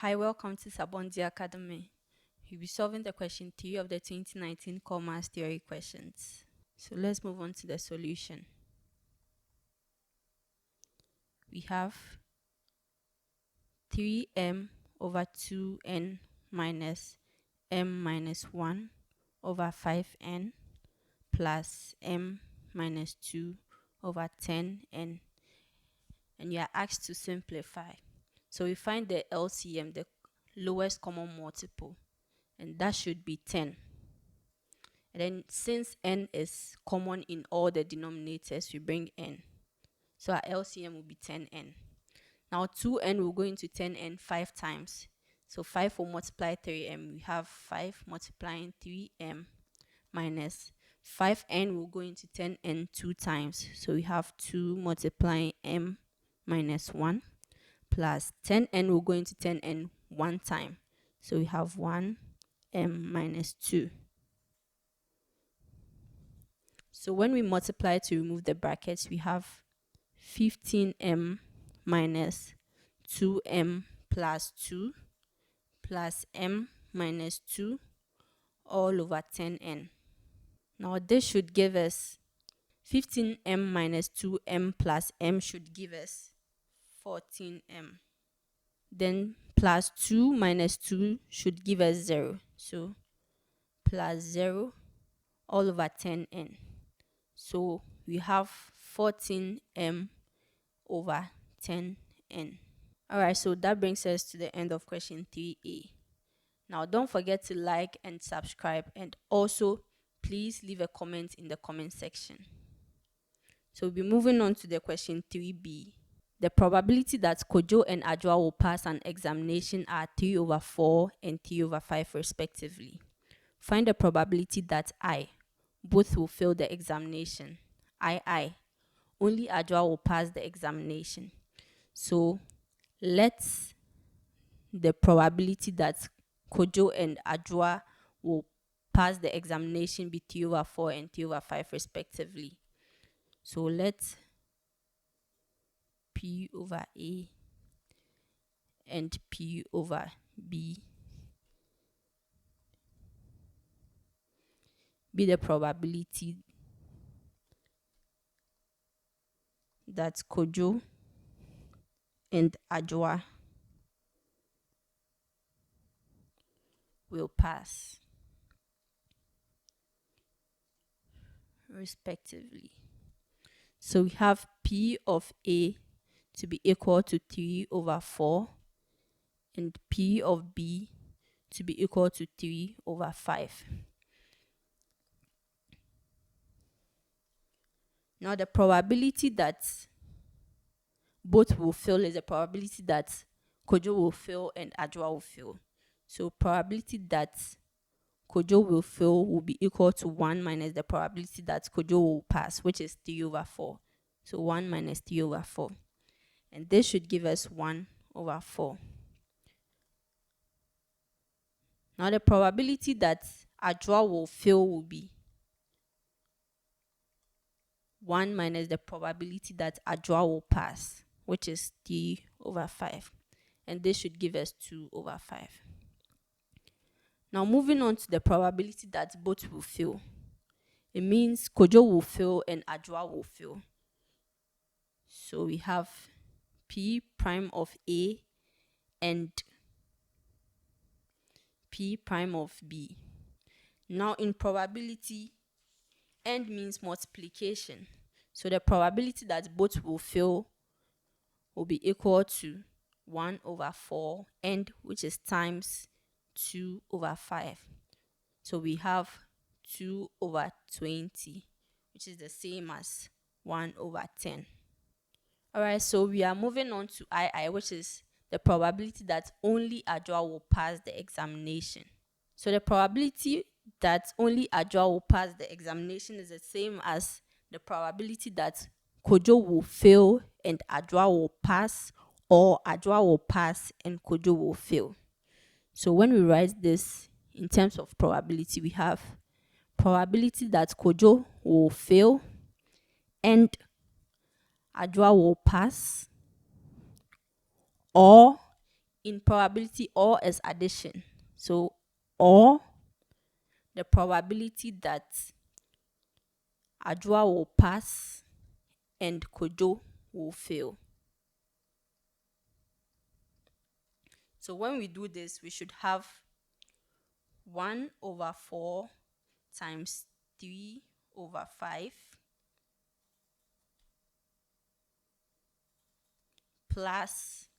Hi, welcome to Sabonzy Academy. We'll be solving the question 3 of the 2019 Commerce Theory questions. So let's move on to the solution. We have 3m over 2n minus m minus 1 over 5n plus m minus 2 over 10n. And you are asked to simplify. So we find the LCM, the lowest common multiple, and that should be 10. And then since n is common in all the denominators, we bring n. So our LCM will be 10n. Now 2n will go into 10n 5 times. So 5 will multiply 3m. We have 5 multiplying 3m minus 5n will go into 10n 2 times. So we have 2 multiplying m minus 1 plus 10n will go into 10n 1 time. So we have 1m minus 2. So when we multiply to remove the brackets, we have 15m minus 2m plus 2 plus m minus 2 all over 10n. Now this should give us 15m minus 2m plus m should give us 14m. Then plus 2 minus 2 should give us 0. So plus 0 all over 10n. So we have 14m over 10n. Alright, so that brings us to the end of question 3a. Now don't forget to like and subscribe, and also please leave a comment in the comment section. So we'll be moving on to the question 3b. The probability that Kojo and Ajwa will pass an examination are 3 over 4 and 3 over 5 respectively. Find the probability that I, both will fail the examination. Only Ajwa will pass the examination. So let the probability that Kojo and Ajwa will pass the examination be 3 over 4 and 3 over 5 respectively. So let P over A and P over B be the probability that Kojo and Ajwa will pass respectively. So we have P of A to be equal to 3 over 4 and P of B to be equal to 3 over 5. Now the probability that both will fail is the probability that Kojo will fail and Ajwa will fail. So probability that Kojo will fail will be equal to 1 minus the probability that Kojo will pass, which is 3 over 4. So 1 minus 3 over 4. And this should give us 1 over 4. Now the probability that Ajwa will fail will be 1 minus the probability that Ajwa will pass, which is 3 over 5. And this should give us 2 over 5. Now moving on to the probability that both will fail. It means Kojo will fail and Ajwa will fail. So we have P prime of A and P prime of B. Now in probability, end means multiplication. So the probability that both will fail will be equal to 1 over 4 end, which is times 2 over 5. So we have 2 over 20, which is the same as 1 over 10. Alright, so we are moving on to II, which is the probability that only Ajwa will pass the examination. So the probability that only Ajwa will pass the examination is the same as the probability that Kojo will fail and Ajwa will pass, or Ajwa will pass and Kojo will fail. So when we write this in terms of probability, we have probability that Kojo will fail and Ajwa will pass, or in probability, or is addition. So, or the probability that Ajua will pass and Kojo will fail. So when we do this, we should have 1/4 times 3/5 plus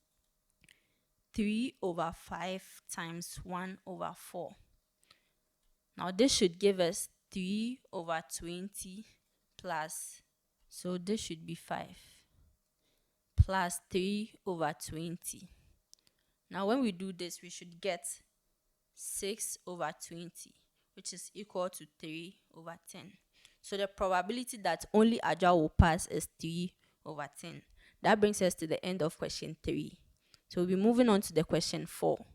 3/5 times 1/4. Now this should give us 3/20 plus, so this should be 5 plus 3/20. Now when we do this, we should get 6/20, which is equal to 3/10. So the probability that only Ajua will pass is 3/10. That brings us to the end of question 3. So we'll be moving on to the question 4.